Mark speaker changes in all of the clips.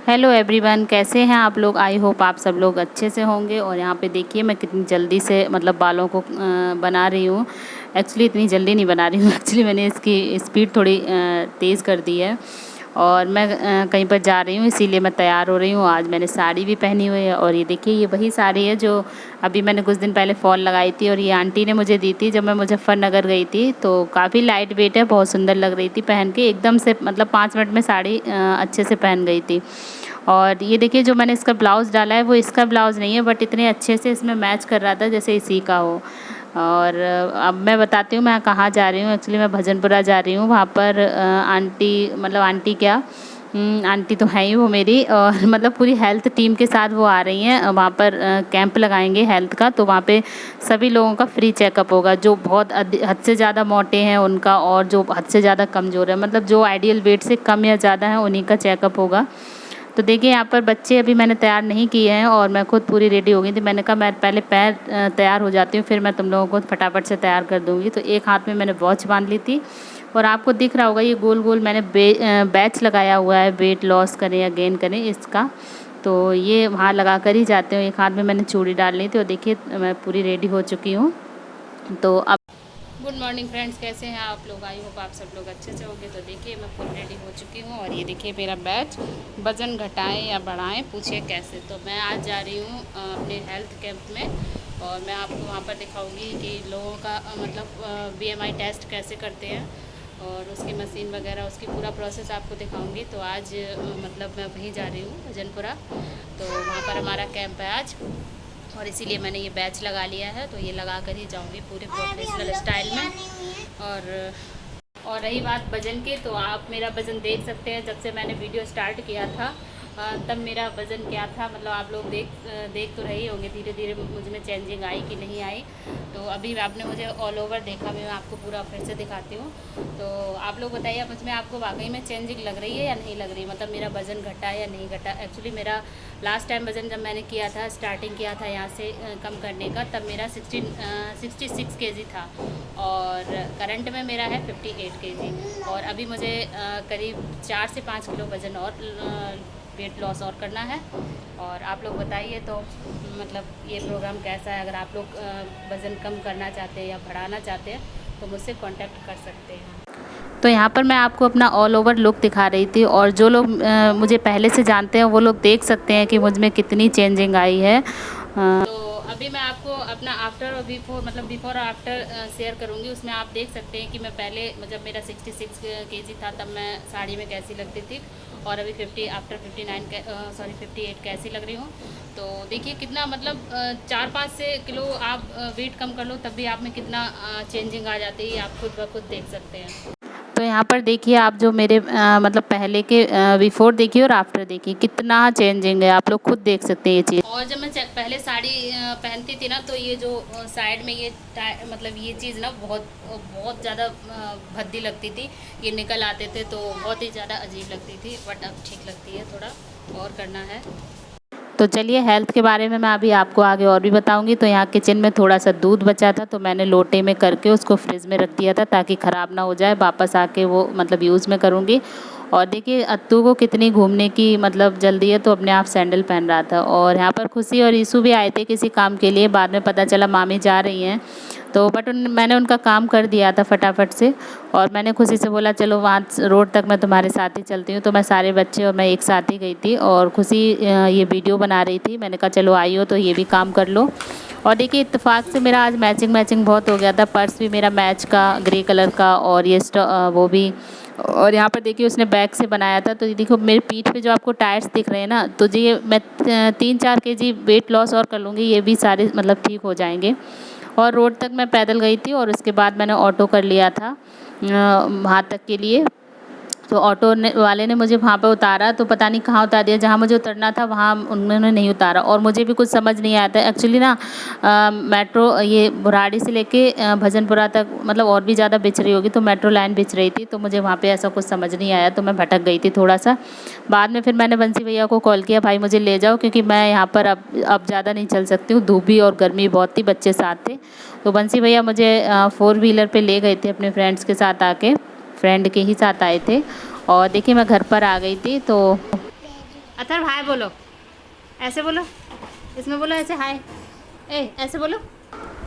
Speaker 1: Hello everyone, कैसे हैं आप लोग। आई होप आप सब लोग अच्छे से होंगे। और यहाँ पे देखिए मैं कितनी जल्दी से मतलब बालों को बना रही हूँ। एक्चुअली इतनी जल्दी नहीं बना रही हूँ एक्चुअली मैंने इसकी स्पीड थोड़ी तेज़ कर दी है। और मैं कहीं पर जा रही हूँ इसीलिए मैं तैयार हो रही हूँ। आज मैंने साड़ी भी पहनी हुई है और ये देखिए ये वही साड़ी है जो अभी मैंने कुछ दिन पहले फॉल लगाई थी और ये आंटी ने मुझे दी थी जब मैं मुजफ्फरनगर गई थी। तो काफ़ी लाइट वेट है, बहुत सुंदर लग रही थी पहन के, एकदम से मतलब 5 मिनट में साड़ी अच्छे से पहन गई थी। और ये देखिए जो मैंने इसका ब्लाउज़ डाला है वो इसका ब्लाउज़ नहीं है, बट इतने अच्छे से इसमें मैच कर रहा था जैसे इसी का हो। और अब मैं बताती हूँ मैं कहाँ जा रही हूँ। एक्चुअली मैं भजनपुरा जा रही हूँ। वहाँ पर आंटी मतलब आंटी क्या आंटी तो है ही वो मेरी, और मतलब पूरी हेल्थ टीम के साथ वो आ रही हैं। वहाँ पर कैंप लगाएंगे हेल्थ का, तो वहाँ पे सभी लोगों का फ्री चेकअप होगा। जो बहुत हद से ज़्यादा मोटे हैं उनका, और जो हद से ज़्यादा कमज़ोर है मतलब जो आइडियल वेट से कम या ज़्यादा है उन्हीं का चेकअप होगा। तो देखिए यहाँ पर बच्चे अभी मैंने तैयार नहीं किए हैं और मैं खुद पूरी रेडी हो गई थी। मैंने कहा मैं पहले पैर तैयार हो जाती हूँ, फिर मैं तुम लोगों को फटाफट से तैयार कर दूँगी। तो एक हाथ में मैंने वॉच बांध ली थी और आपको दिख रहा होगा ये गोल गोल मैंने बैच लगाया हुआ है, वेट लॉस करें या गेन करें इसका। तो ये वहाँ लगा कर ही जाते हो। एक हाथ में मैंने चूड़ी डाल ली थी और देखिए मैं पूरी रेडी हो चुकी हूँ। तो अब गुड मॉर्निंग फ्रेंड्स, कैसे हैं आप लोग। आई होप आप सब लोग अच्छे से होंगे। तो देखिए मैं फुल रेडी हो चुकी हूँ और ये देखिए मेरा बैच, वज़न घटाएं या बढ़ाएं पूछिए कैसे। तो मैं आज जा रही हूँ अपने हेल्थ कैंप में और मैं आपको वहाँ पर दिखाऊंगी कि लोगों का मतलब BMI टेस्ट कैसे करते हैं और उसकी मशीन वगैरह उसकी पूरा प्रोसेस आपको दिखाऊंगी। तो आज मतलब मैं वहीं जा रही हूँ भजनपुरा, तो वहाँ पर हमारा कैंप है आज और इसीलिए मैंने ये बैच लगा लिया है। तो ये लगा कर ही जाऊंगी पूरे प्रोफेशनल स्टाइल में। और रही बात वज़न की, तो आप मेरा वज़न देख सकते हैं। जब से मैंने वीडियो स्टार्ट किया था तब मेरा वज़न क्या था, मतलब आप लोग देख तो रहे होंगे धीरे धीरे मुझ में चेंजिंग आई कि नहीं आई। तो अभी आपने मुझे ऑल ओवर देखा, मैं आपको पूरा फिर से दिखाती हूँ। तो आप लोग बताइए मुझ में आपको वाकई में चेंजिंग लग रही है या नहीं लग रही, मतलब मेरा वज़न घटा है या नहीं घटा। एक्चुअली मेरा लास्ट टाइम वज़न जब मैंने किया था, स्टार्टिंग किया था यहाँ से कम करने का, तब मेरा 66 केजी था और करंट में मेरा है 58 केजी। और अभी मुझे करीब 4 से 5 किलो वज़न और वेट लॉस और करना है। और आप लोग बताइए तो मतलब ये प्रोग्राम कैसा है। अगर आप लोग वज़न कम करना चाहते हैं या बढ़ाना चाहते हैं तो मुझसे कांटेक्ट कर सकते हैं। तो यहाँ पर मैं आपको अपना ऑल ओवर लुक दिखा रही थी और जो लोग मुझे पहले से जानते हैं वो लोग देख सकते हैं कि मुझ में कितनी चेंजिंग आई है। तो अभी मैं आपको अपना आफ्टर और बिफोर मतलब बिफोर और आफ्टर शेयर करूँगी। उसमें आप देख सकते हैं कि मैं पहले जब मेरा 66 केजी था तब मैं साड़ी में कैसी लगती थी और अभी 50 आफ्टर 58 कैसी लग रही हूँ। तो देखिए कितना मतलब 4-5 से किलो आप वेट कम कर लो तब भी आप में कितना चेंजिंग आ जाती है, आप खुद ब खुद देख सकते हैं। तो यहाँ पर देखिए आप जो मेरे मतलब पहले के बिफोर देखिए और आफ्टर देखिए कितना चेंजिंग है, आप लोग खुद देख सकते हैं ये चीज़। और जब मैं पहले साड़ी पहनती थी ना तो ये जो साइड में ये मतलब ये चीज़ ना बहुत बहुत ज़्यादा भद्दी लगती थी, ये निकल आते थे तो बहुत ही ज़्यादा अजीब लगती थी, बट अब ठीक लगती है, थोड़ा और करना है। तो चलिए हेल्थ के बारे में मैं अभी आपको आगे और भी बताऊंगी। तो यहाँ किचन में थोड़ा सा दूध बचा था तो मैंने लोटे में करके उसको फ्रिज में रख दिया था ताकि ख़राब ना हो जाए, वापस आके वो मतलब यूज़ में करूँगी। और देखिए अत्तू को कितनी घूमने की मतलब जल्दी है, तो अपने आप सैंडल पहन रहा था। और यहाँ पर खुशी और ईशू भी आए थे किसी काम के लिए, बाद में पता चला मामी जा रही हैं तो बट मैंने उनका काम कर दिया था फटाफट से। और मैंने खुशी से बोला चलो वहाँ रोड तक मैं तुम्हारे साथ ही चलती हूँ। तो मैं सारे बच्चे और मैं एक साथ ही गई थी और खुशी ये वीडियो बना रही थी। मैंने कहा चलो आई हो तो ये भी काम कर लो। और देखिए इत्तेफाक से मेरा आज मैचिंग बहुत हो गया था। पर्स भी मेरा मैच का ग्रे कलर का और ये वो भी। और यहाँ पर देखिए उसने बैग से बनाया था। तो ये देखो मेरी पीठ पे जो आपको टायर्स दिख रहे हैं ना, तो ये मैं 3-4 केजी वेट लॉस और कर लूँगी, ये भी सारे मतलब ठीक हो जाएंगे। और रोड तक मैं पैदल गई थी और उसके बाद मैंने ऑटो कर लिया था वहाँ तक के लिए। तो ऑटो वाले ने मुझे वहाँ पे उतारा, तो पता नहीं कहाँ उतार दिया, जहाँ मुझे उतरना था वहाँ उन्होंने नहीं उतारा। और मुझे भी कुछ समझ नहीं आया था एक्चुअली ना। मेट्रो ये बुराड़ी से लेके भजनपुरा तक मतलब और भी ज़्यादा बिछ रही होगी, तो मेट्रो लाइन बिछ रही थी, तो मुझे वहाँ पे ऐसा कुछ समझ नहीं आया, तो मैं भटक गई थी थोड़ा सा। बाद में फिर मैंने बंसी भैया को कॉल किया, भाई मुझे ले जाओ क्योंकि मैं यहाँ पर अब ज़्यादा नहीं चल सकती हूँ, धूप भी और गर्मी बहुत थी, बच्चे साथ थे। तो बंसी भैया मुझे 4 व्हीलर पे ले गए थे अपने फ्रेंड्स के साथ आके, फ्रेंड के ही साथ आए थे। और देखिए मैं घर पर आ गई थी। तो अथर्व हाय बोलो, ऐसे बोलो, इसमें बोलो ऐसे हाय, ऐसे बोलो।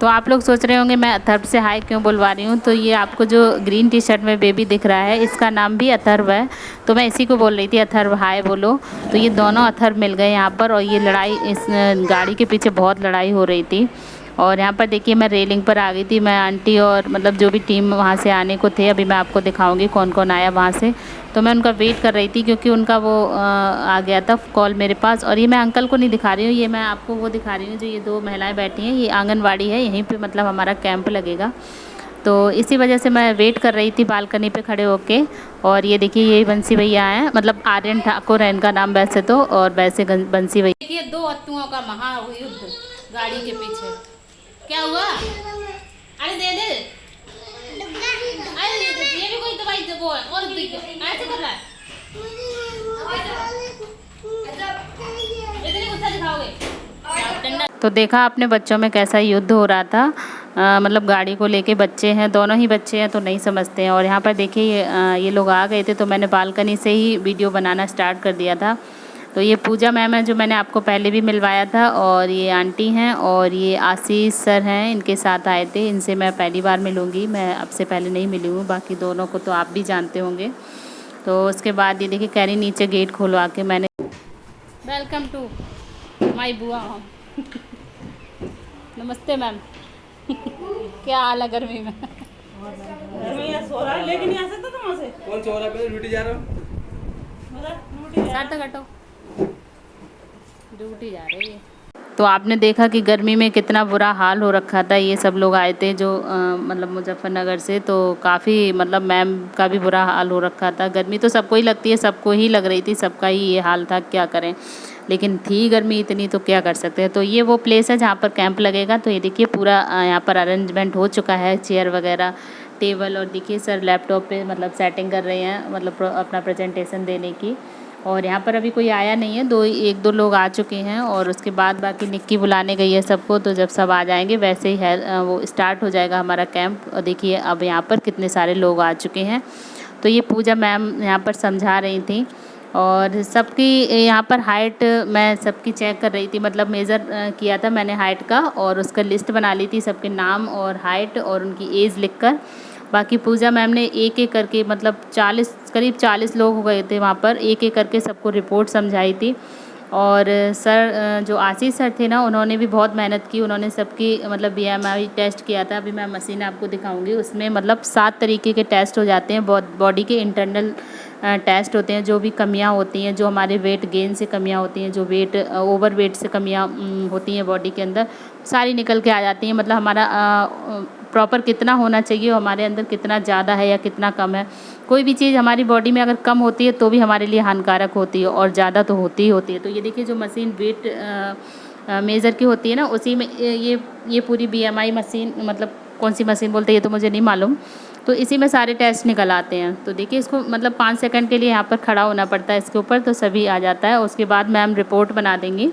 Speaker 1: तो आप लोग सोच रहे होंगे मैं अथर्व से हाय क्यों बुलवा रही हूँ। तो ये आपको जो ग्रीन टी शर्ट में बेबी दिख रहा है, इसका नाम भी अथर्व है। तो मैं इसी को बोल रही थी अथर्व हाय बोलो। तो ये दोनों अथर्व मिल गए यहाँ पर, और ये लड़ाई इस गाड़ी के पीछे बहुत लड़ाई हो रही थी। और यहाँ पर देखिए मैं रेलिंग पर आ गई थी, मैं आंटी और मतलब जो भी टीम वहाँ से आने को थे, अभी मैं आपको दिखाऊंगी कौन कौन आया वहाँ से। तो मैं उनका वेट कर रही थी क्योंकि उनका वो आ गया था कॉल मेरे पास। और ये मैं अंकल को नहीं दिखा रही हूँ, ये मैं आपको वो दिखा रही हूँ जो ये दो महिलाएं बैठी हैं, ये आंगनवाड़ी है, यहीं पे मतलब हमारा कैंप लगेगा। तो इसी वजह से मैं वेट कर रही थी बालकनी पे खड़े होके। और ये देखिए ये बंसी भैया हैं, मतलब आर्यन ठाकुर है इनका नाम वैसे तो, और वैसे बंसी भैया। देखिए दो अत्तुओं का महायुद्ध गाड़ी के पीछे। क्या हुआ? अरे दे दे, अरे ये भी कोई दवाई दे, वो और ऐसे कर रहा है, इतनी गुस्सा दिखाओगे। तो देखा आपने बच्चों में कैसा युद्ध हो रहा था। मतलब गाड़ी को लेके बच्चे हैं, दोनों ही बच्चे हैं तो नहीं समझते हैं। और यहाँ पर देखिए ये लोग आ गए थे, तो मैंने बालकनी से ही वीडियो बनाना स्टार्ट कर दिया था। तो ये पूजा मैम है जो मैंने आपको पहले भी मिलवाया था, और ये आंटी हैं, और ये आशीष सर हैं, इनके साथ आए थे। इनसे मैं पहली बार मिलूँगी, मैं अब से पहले नहीं मिली हूँ, बाकी दोनों को तो आप भी जानते होंगे। तो उसके बाद ये देखिए कह रही नीचे गेट खोलवा के मैंने, वेलकम टू माई बुआ। नमस्ते मैम। क्या हाल है गर्मी में?
Speaker 2: सो रहा है लेकिन नहीं आ सकता तुम से। कौन सो रहा है? ड्यूटी जा रहा हूँ।
Speaker 1: सर तो कटो, ड्यूटी जा रही है। तो आपने देखा कि गर्मी में कितना बुरा हाल हो रखा था। ये सब लोग आए थे जो मतलब मुजफ्फरनगर से, तो काफ़ी मतलब मैम का भी बुरा हाल हो रखा था। गर्मी तो सबको ही लगती है, सबको ही लग रही थी, सबका ही ये हाल था, क्या करें। लेकिन थी गर्मी इतनी तो क्या कर सकते हैं। तो ये वो प्लेस है जहाँ पर कैंप लगेगा। तो ये देखिए पूरा यहाँ पर अरेंजमेंट हो चुका है, चेयर वगैरह, टेबल, और देखिए सर लैपटॉप पे मतलब सेटिंग कर रहे हैं, मतलब अपना प्रेजेंटेशन देने की। और यहाँ पर अभी कोई आया नहीं है, एक दो लोग आ चुके हैं, और उसके बाद बाकी निक्की बुलाने गई है सबको। तो जब सब आ जाएंगे वैसे ही है वो स्टार्ट हो जाएगा हमारा कैंप। और देखिए अब यहाँ पर कितने सारे लोग आ चुके हैं। तो ये पूजा मैम यहाँ पर समझा रही थी, और सबकी यहाँ पर हाइट मैं सबकी चेक कर रही थी, मतलब मेज़र किया था मैंने हाइट का, और उसका लिस्ट बना ली थी सबके नाम और हाइट और उनकी एज लिखकर। बाकी पूजा मैम ने एक एक करके मतलब 40 करीब 40 लोग हो गए थे वहाँ पर, एक एक करके सबको रिपोर्ट समझाई थी। और सर जो आशीष सर थे ना, उन्होंने भी बहुत मेहनत की, उन्होंने सबकी मतलब बीएमआई टेस्ट किया था। अभी मैं मशीन आपको दिखाऊंगी, उसमें मतलब 7 तरीके के टेस्ट हो जाते हैं, बॉडी के इंटरनल टेस्ट होते हैं, जो भी कमियां होती हैं, जो हमारे वेट गेन से कमियां होती हैं, जो वेट ओवर वेट से कमियां होती हैं बॉडी के अंदर, सारी निकल के आ जाती हैं। मतलब हमारा प्रॉपर कितना होना चाहिए, हमारे अंदर कितना ज़्यादा है या कितना कम है। कोई भी चीज़ हमारी बॉडी में अगर कम होती है तो भी हमारे लिए हानिकारक होती है, और ज़्यादा तो होती ही होती है। तो ये देखिए जो मशीन वेट मेज़र की होती है ना, उसी में ये पूरी बीएमआई मशीन, मतलब कौन सी मशीन बोलते हैं ये तो मुझे नहीं मालूम। तो इसी में सारे टेस्ट निकल आते हैं। तो देखिए इसको मतलब 5 सेकंड के लिए यहाँ पर खड़ा होना पड़ता है इसके ऊपर, तो सभी आ जाता है। उसके बाद मैम रिपोर्ट बना देंगी,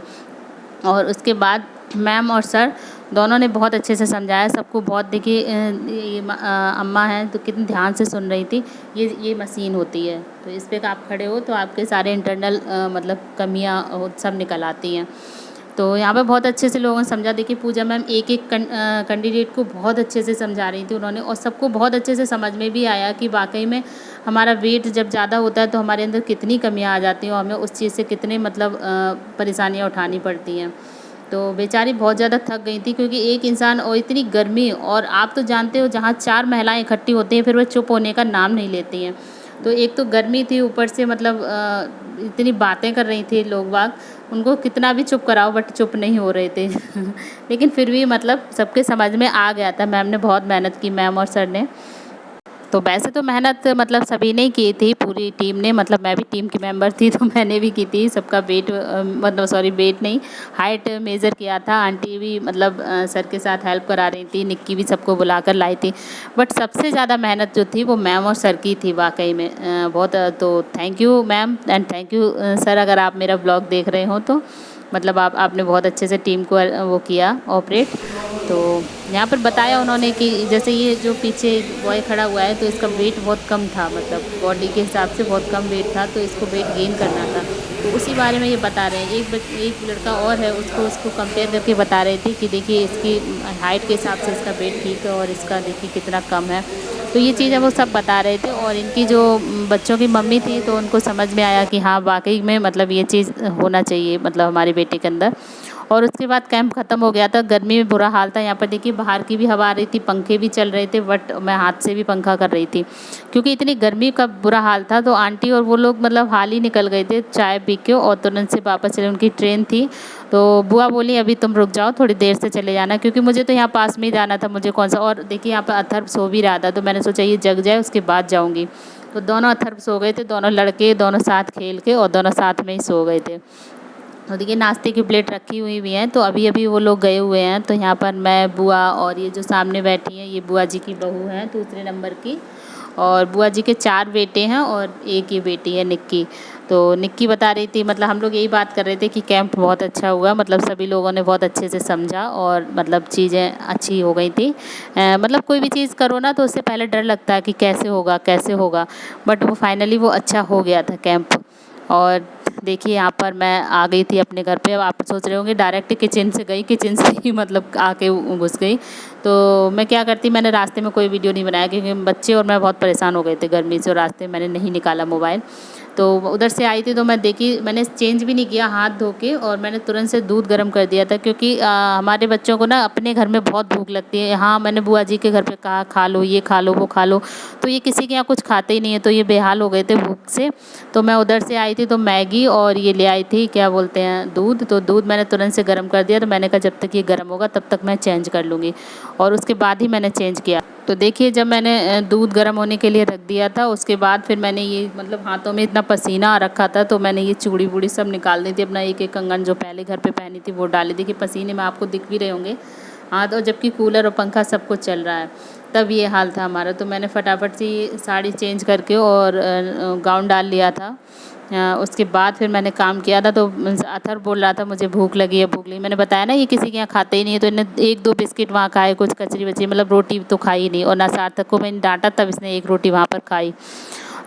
Speaker 1: और उसके बाद मैम और सर दोनों ने बहुत अच्छे से समझाया सबको। बहुत देखिए अम्मा हैं तो कितने ध्यान से सुन रही थी। ये मशीन होती है, तो इस पर आप खड़े हो तो आपके सारे इंटरनल मतलब कमियां सब निकल आती हैं। तो यहाँ पे बहुत अच्छे से लोगों ने समझा। देखिए पूजा मैम एक एक कैंडिडेट को बहुत अच्छे से समझा रही थी उन्होंने, और सबको बहुत अच्छे से समझ में भी आया कि वाकई में हमारा वेट जब ज़्यादा होता है तो हमारे अंदर कितनी कमियां आ जाती हैं, और हमें उस चीज़ से कितने मतलब परेशानियाँ उठानी पड़ती हैं। तो बेचारी बहुत ज़्यादा थक गई थी, क्योंकि एक इंसान और इतनी गर्मी, और आप तो जानते हो जहाँ 4 महिलाएं इकट्ठी होती हैं फिर वो चुप होने का नाम नहीं लेती हैं। तो एक तो गर्मी थी, ऊपर से मतलब इतनी बातें कर रही थी लोग बाग, उनको कितना भी चुप कराओ बट चुप नहीं हो रहे थे। लेकिन फिर भी मतलब सबके समझ में आ गया था। मैम ने बहुत मेहनत की, मैम और सर ने। तो वैसे तो मेहनत मतलब सभी ने की थी, पूरी टीम ने, मतलब मैं भी टीम की मेंबर थी तो मैंने भी की थी। सबका वेट मतलब सॉरी वेट नहीं, हाइट मेज़र किया था। आंटी भी मतलब सर के साथ हेल्प करा रही थी, निक्की भी सबको बुलाकर लाई थी। बट सबसे ज़्यादा मेहनत जो थी वो मैम और सर की थी वाकई में। बहुत तो thank you ma'am and thank you sir, अगर आप मेरा ब्लॉग देख रहे हो तो। मतलब आपने बहुत अच्छे से टीम को वो किया ऑपरेट। तो यहाँ पर बताया उन्होंने कि जैसे ये जो पीछे बॉय खड़ा हुआ है तो इसका वेट बहुत कम था, मतलब बॉडी के हिसाब से बहुत कम वेट था, तो इसको वेट गेन करना था। तो उसी बारे में ये बता रहे हैं। एक लड़का और है, उसको कंपेयर करके बता रहे थे कि देखिए इसकी हाइट के हिसाब से इसका वेट ठीक है और इसका देखिए कितना कम है। तो ये चीज़ें वो सब बता रहे थे। और इनकी जो बच्चों की मम्मी थी तो उनको समझ में आया कि हाँ वाकई में मतलब ये चीज़ होना चाहिए मतलब हमारी बेटी के अंदर। और उसके बाद कैंप ख़त्म हो गया था। गर्मी में बुरा हाल था। यहाँ पर देखिए बाहर की भी हवा आ रही थी, पंखे भी चल रहे थे, बट मैं हाथ से भी पंखा कर रही थी क्योंकि इतनी गर्मी का बुरा हाल था। तो आंटी और वो लोग मतलब हाल ही निकल गए थे चाय पी के और तुरंत से वापस चले, उनकी ट्रेन थी। तो बुआ बोली अभी तुम रुक जाओ, थोड़ी देर से चले जाना, क्योंकि मुझे तो यहाँ पास में ही जाना था, मुझे कौन सा। और देखिए यहाँ पर अथर्व सो भी रहा था, तो मैंने सोचा ये जग जाए उसके बाद जाऊँगी। तो दोनों अथर्व सो गए थे, दोनों लड़के दोनों साथ खेल के और दोनों साथ में ही सो गए थे। तो देखिए नाश्ते की प्लेट रखी हुई हैं, तो अभी अभी वो लोग गए हुए हैं। तो यहाँ पर मैं, बुआ और ये जो सामने बैठी हैं ये बुआ जी की बहू हैं दूसरे नंबर की। और बुआ जी के 4 बेटे हैं और एक ये बेटी है निक्की। तो निक्की बता रही थी, मतलब हम लोग यही बात कर रहे थे कि कैंप बहुत अच्छा हुआ, मतलब सभी लोगों ने बहुत अच्छे से समझा और मतलब चीज़ें अच्छी हो गई थी। मतलब कोई भी चीज़ करो ना तो उससे पहले डर लगता है कि कैसे होगा, बट वो फाइनली वो अच्छा हो गया था कैंप। और देखिए यहाँ पर मैं आ गई थी अपने घर पे। अब आप सोच रहे होंगे डायरेक्ट किचन से गई, किचन से ही मतलब आके घुस गई। तो मैं क्या करती, मैंने रास्ते में कोई वीडियो नहीं बनाया क्योंकि बच्चे और मैं बहुत परेशान हो गए थे गर्मी से, और रास्ते में मैंने नहीं निकाला मोबाइल। तो उधर से आई थी तो मैं देखी, मैंने चेंज भी नहीं किया, हाथ धो के और मैंने तुरंत से दूध गर्म कर दिया था क्योंकि हमारे बच्चों को ना अपने घर में बहुत भूख लगती है। हाँ मैंने बुआ जी के घर पे कहा खा लो, ये खा लो, वो खा लो, तो ये किसी के यहाँ कुछ खाते ही नहीं है, तो ये बेहाल हो गए थे भूख से। तो मैं उधर से आई थी तो मैगी और ये ले आई थी क्या बोलते हैं दूध। तो दूध मैंने तुरंत से गर्म कर दिया। तो मैंने कहा जब तक ये गर्म होगा तब तक मैं चेंज कर लूँगी, और उसके बाद ही मैंने चेंज किया। तो देखिए जब मैंने दूध गर्म होने के लिए रख दिया था उसके बाद फिर मैंने ये मतलब हाथों में इतना पसीना आ रखा था तो मैंने ये चूड़ी बूड़ी सब निकाल दी थी, अपना एक एक कंगन जो पहले घर पे पहनी थी वो डाली थी कि पसीने में आपको दिख भी रहे होंगे हाथ, और जबकि कूलर और पंखा सब कुछ चल रहा है। तब ये हाल था हमारा। तो मैंने फटाफट से साड़ी चेंज करके और गाउन डाल लिया था। उसके बाद फिर मैंने काम किया था। तो अथर्व बोल रहा था मुझे भूख लगी है, भूख लगी। मैंने बताया ना ये किसी के यहाँ खाते ही नहीं है, तो इन्हें 1-2 बिस्किट वहाँ खाए, कुछ कचरी वचरी, मतलब रोटी तो खाई ही नहीं। और ना सार्थक को मैंने डांटा तब इसने 1 रोटी वहाँ पर खाई।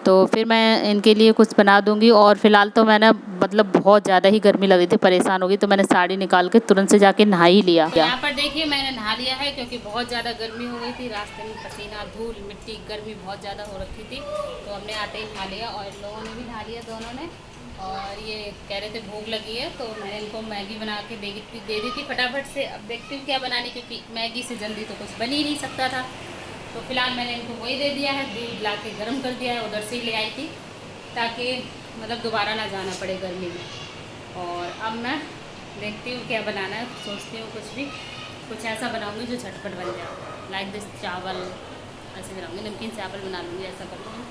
Speaker 1: तो फिर मैं इनके लिए कुछ बना दूँगी। और फिलहाल तो मैंने मतलब बहुत ज़्यादा ही गर्मी लग रही थी, परेशान हो गई, तो मैंने साड़ी निकाल के तुरंत से जाके नहा ही लिया। यहाँ पर देखिए मैंने नहा लिया है क्योंकि बहुत ज़्यादा गर्मी हो गई थी, रास्ते में पसीना, धूल, मिट्टी, गर्मी बहुत ज़्यादा हो रखी थी। तो हमने आते ही नहा लिया और इन लोगों ने भी नहा लिया, दोनों ने। और ये कह रहे थे भूख लगी है तो मैंने इनको मैगी बना के दे दी थी फटाफट से। अब देखती हूँ क्या बनानी, क्योंकि मैगी से जल्दी तो कुछ बन ही नहीं सकता था। तो फिलहाल मैंने इनको वही दे दिया है, दूध ला के गर्म कर दिया है, उधर से ही ले आई थी ताकि मतलब दोबारा ना जाना पड़े गर्मी में। और अब मैं देखती हूँ क्या बनाना है, सोचती हूँ कुछ ऐसा बनाऊँगी जो झटपट बन जाए, लाइक दिस चावल ऐसे बनाऊँगी, नमकीन चावल बना लूँगी, ऐसा कर लूँगी।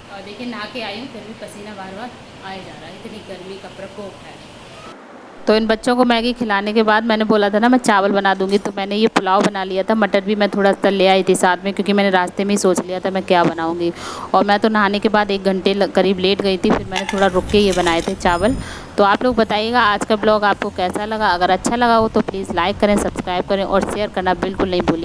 Speaker 1: और देखिए नहा के आई हूँ फिर भी पसीना बार बार आए जा रहा है, इतनी गर्मी का प्रकोप है। तो इन बच्चों को मैगी खिलाने के बाद मैंने बोला था ना मैं चावल बना दूंगी, तो मैंने ये पुलाव बना लिया था। मटर भी मैं थोड़ा सा ले आई थी साथ में क्योंकि मैंने रास्ते में ही सोच लिया था मैं क्या बनाऊंगी। और मैं तो नहाने के बाद 1 घंटे करीब लेट गई थी, फिर मैंने थोड़ा रुक के ये बनाए थे चावल। तो आप लोग बताइएगा आज का ब्लॉग आपको कैसा लगा। अगर अच्छा लगा हो तो प्लीज़ लाइक करें, सब्सक्राइब करें और शेयर करना बिल्कुल नहीं भूलिए।